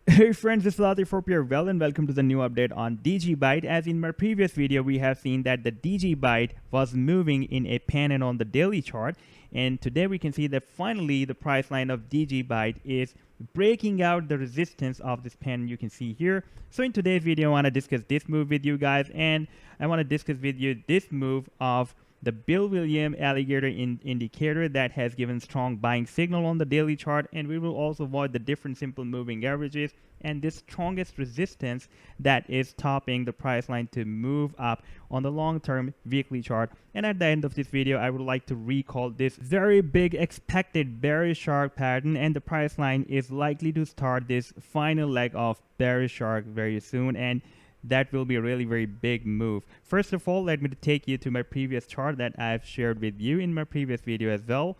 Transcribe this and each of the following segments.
Hey friends, this is Latif. Hope you're well and welcome to the new update on DigiByte. As in my previous video, we have seen that the DigiByte was moving in a pennant on the daily chart, and today we can see that finally the price line of DigiByte is breaking out the resistance of this pennant you can see here. So in today's video, I want to discuss this move with you guys, and I want to discuss with you this move of the Bill Williams alligator indicator that has given strong buying signal on the daily chart, and we will also avoid the different simple moving averages and this strongest resistance that is topping the price line to move up on the long-term weekly chart. And at the end of this video, I would like to recall this very big expected bearish shark pattern, and the price line is likely to start this final leg of bearish shark very soon, and that will be a really very big move. First of all, let me take you to my previous chart that I've shared with you in my previous video as well.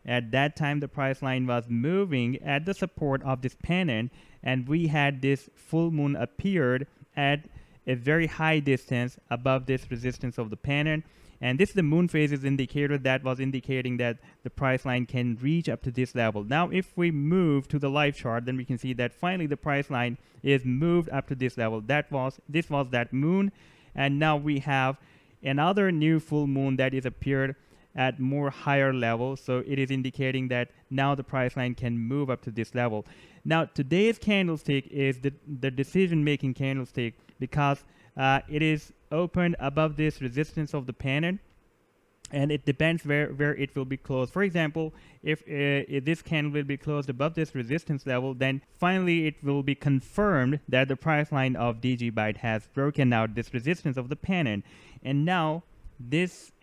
At that time, the price line was moving at the support of this pennant, and we had this full moon appeared at a very high distance above this resistance of the pennant. And this is the moon phases indicator that was indicating that the price line can reach up to this level. Now, if we move to the live chart, then we can see that finally the price line is moved up to this level. This was that moon, and now we have another new full moon that is appeared at more higher level. So it is indicating that now the price line can move up to this level. Now, today's candlestick is the decision-making candlestick because it is opened above this resistance of the pennant, and it depends where it will be closed. For example, if this candle will be closed above this resistance level, then finally it will be confirmed that the price line of DigiByte has broken out this resistance of the pennant. And now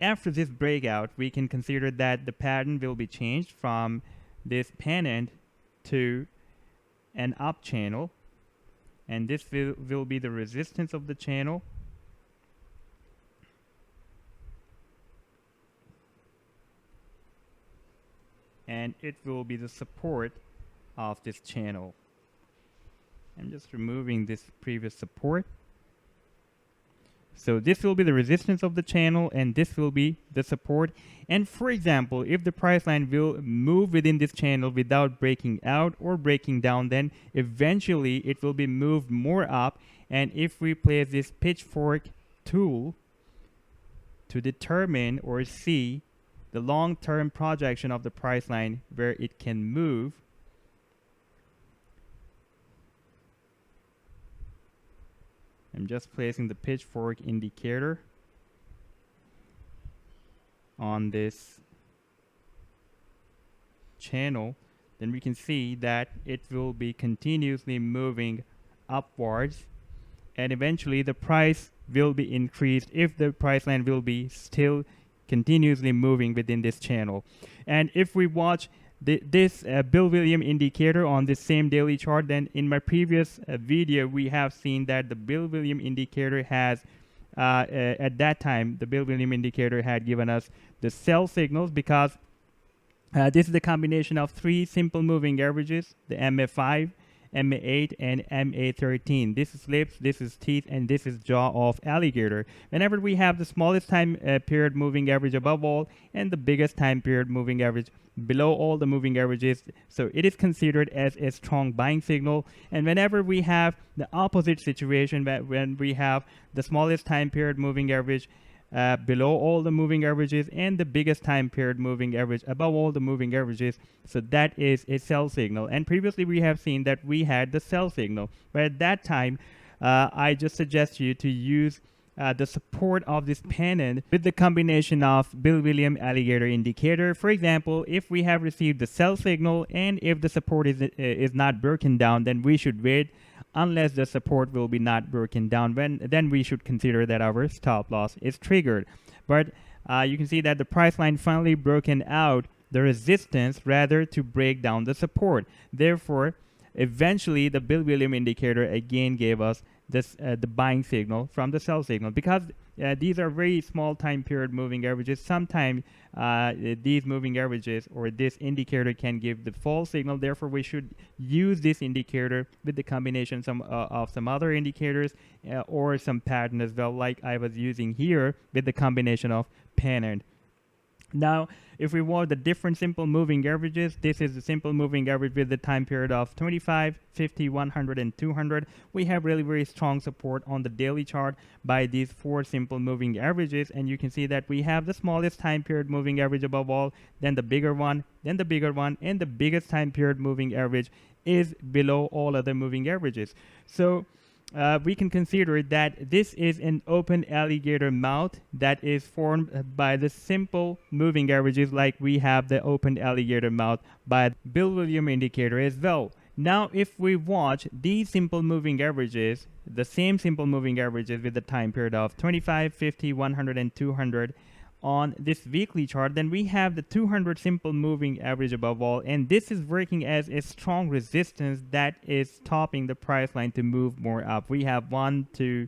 after this breakout, we can consider that the pattern will be changed from this pennant to an up channel, and this will be the resistance of the channel. And it will be the support of this channel. I'm just removing this previous support. So this will be the resistance of the channel, and this will be the support. And for example, if the price line will move within this channel without breaking out or breaking down, then eventually it will be moved more up. And if we place this pitchfork tool to determine or see the long-term projection of the price line where it can move, I'm just placing the pitchfork indicator on this channel, then we can see that it will be continuously moving upwards, and eventually the price will be increased if the price line will be still continuously moving within this channel. And if we watch this Bill Williams indicator on this same daily chart, then in my previous video we have seen that the Bill Williams indicator has at that time the Bill Williams indicator had given us the sell signals because this is the combination of three simple moving averages, the MA5, MA8, and MA13. This is lips, this is teeth, and this is jaw of alligator. Whenever we have the smallest time period moving average above all and the biggest time period moving average below all the moving averages, so it is considered as a strong buying signal. And whenever we have the opposite situation, when we have the smallest time period moving average below all the moving averages and the biggest time period moving average above all the moving averages, so that is a sell signal. And previously we have seen that we had the sell signal, but at that time I just suggest you to use the support of this pennant with the combination of Bill Williams alligator indicator. For example, if we have received the sell signal and if the support is not broken down, then we should wait unless the support will be not broken down. Then we should consider that our stop loss is triggered. But you can see that the price line finally broken out the resistance rather to break down the support. Therefore, eventually the Bill Williams indicator again gave us this the buying signal from the sell signal, because these are very small time period moving averages. Sometimes these moving averages or this indicator can give the false signal. Therefore, we should use this indicator with the combination of some other indicators or some pattern as well, like I was using here with the combination of pennant. Now, if we want the different simple moving averages, this is the simple moving average with the time period of 25, 50, 100, and 200. We have really very strong support on the daily chart by these 4 simple moving averages, and you can see that we have the smallest time period moving average above all, then the bigger one, then the bigger one, and the biggest time period moving average is below all other moving averages. So we can consider that this is an open alligator mouth that is formed by the simple moving averages, like we have the open alligator mouth by the Bill Williams indicator as well. Now, if we watch these simple moving averages, the same simple moving averages with the time period of 25, 50, 100, and 200, on this weekly chart, then we have the 200 simple moving average above all, and this is working as a strong resistance that is stopping the price line to move more up. We have 1, 2,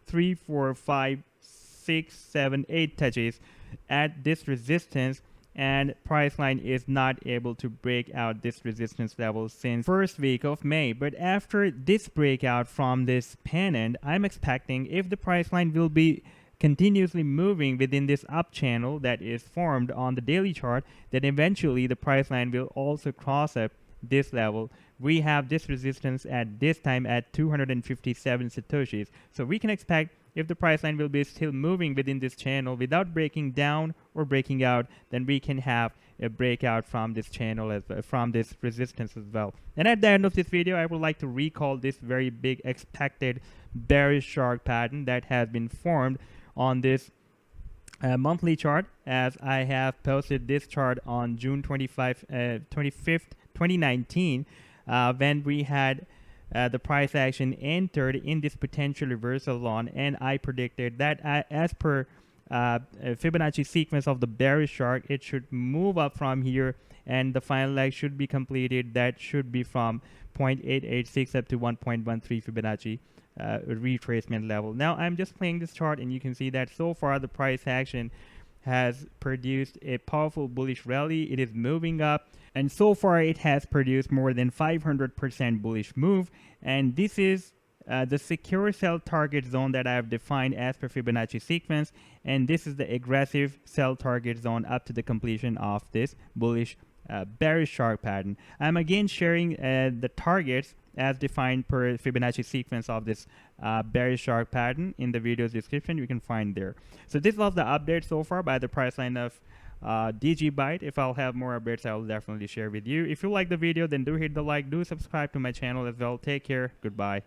3, 4, 5, 6, 7, 8 touches at this resistance, and price line is not able to break out this resistance level since first week of May. But after this breakout from this pennant, I'm expecting if the price line will be continuously moving within this up channel that is formed on the daily chart, then eventually the price line will also cross up this level. We have this resistance at this time at 257 satoshis. So we can expect if the price line will be still moving within this channel without breaking down or breaking out, then we can have a breakout from this channel as from this resistance as well. And at the end of this video, I would like to recall this very big expected bearish shark pattern that has been formed on this monthly chart, as I have posted this chart on June 25th, 2019, when we had the price action entered in this potential reversal zone, and I predicted that as per Fibonacci sequence of the bearish shark, it should move up from here, and the final leg should be completed. That should be from 0.886 up to 1.13 Fibonacci retracement level. Now I'm just playing this chart, and you can see that so far the price action has produced a powerful bullish rally. It is moving up, and so far it has produced more than 500% bullish move, and this is the secure sell target zone that I have defined as per Fibonacci sequence, and this is the aggressive sell target zone up to the completion of this bullish bearish shark pattern. I'm again sharing the targets as defined per Fibonacci sequence of this bearish shark pattern in the video's description. You can find there. So this was the update so far by the price line of DigiByte. If I'll have more updates, I will definitely share with you. If you like the video, then do hit the like, do subscribe to my channel as well. Take care. Goodbye.